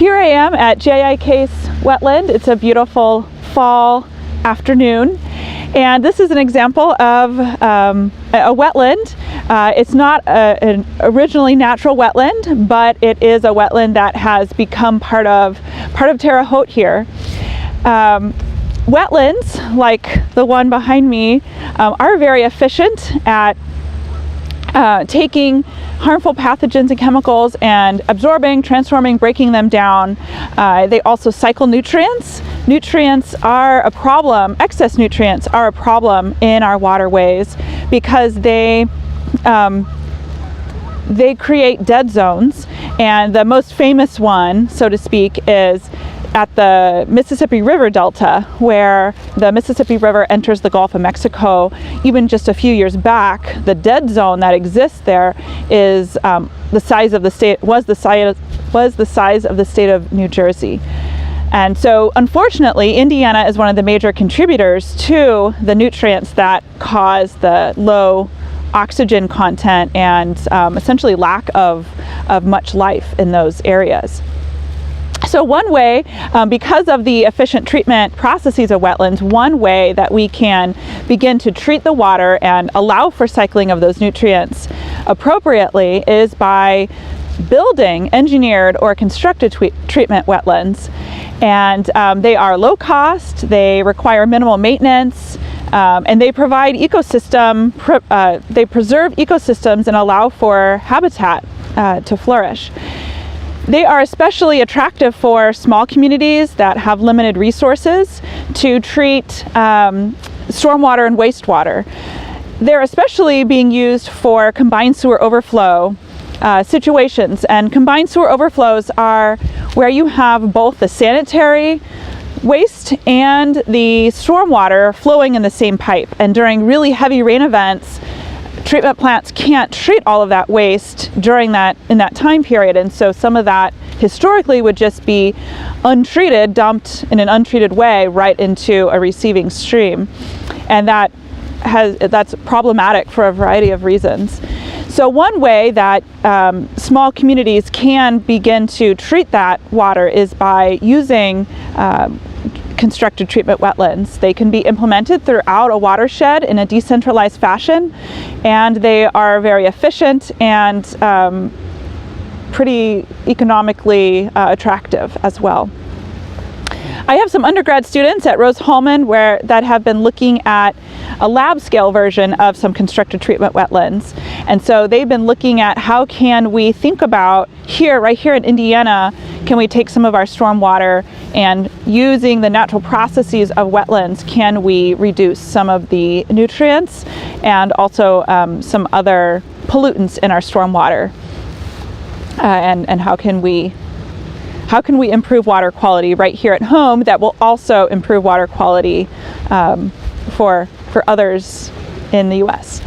Here I am at J I Case Wetland. It's a beautiful fall afternoon, and this is an example of a wetland. It's not an originally natural wetland, but it is a wetland that has become part of Terre Haute here. Wetlands, like the one behind me, are very efficient at taking harmful pathogens and chemicals and absorbing, transforming, breaking them down. They also cycle nutrients. Nutrients are a problem, excess nutrients are a problem in our waterways because they create dead zones. And the most famous one, so to speak, is at the Mississippi River Delta, where the Mississippi River enters the Gulf of Mexico. Even just a few years back, the dead zone that exists there is the size of the state was the size of the state of New Jersey. And so, unfortunately, Indiana is one of the major contributors to the nutrients that cause the low oxygen content and essentially lack of much life in those areas. So one way, because of the efficient treatment processes of wetlands, one way that we can begin to treat the water and allow for cycling of those nutrients appropriately is by building engineered or constructed treatment wetlands. And they are low cost, they require minimal maintenance, and they provide they preserve ecosystems and allow for habitat to flourish. They are especially attractive for small communities that have limited resources to treat stormwater and wastewater. They're especially being used for combined sewer overflow situations, and combined sewer overflows are where you have both the sanitary waste and the stormwater flowing in the same pipe. And during really heavy rain events, treatment plants can't treat all of that waste in that time period, and so some of that historically would just be untreated, dumped in an untreated way right into a receiving stream, and that's problematic for a variety of reasons. So one way that small communities can begin to treat that water is by using constructed treatment wetlands. They can be implemented throughout a watershed in a decentralized fashion, and they are very efficient and pretty economically attractive as well. I have some undergrad students at Rose-Hulman that have been looking at a lab scale version of some constructed treatment wetlands. And so they've been looking at how can we think about right here in Indiana, can we take some of our stormwater and using the natural processes of wetlands, can we reduce some of the nutrients and also some other pollutants in our stormwater? And how can we improve water quality right here at home that will also improve water quality for others in the U.S.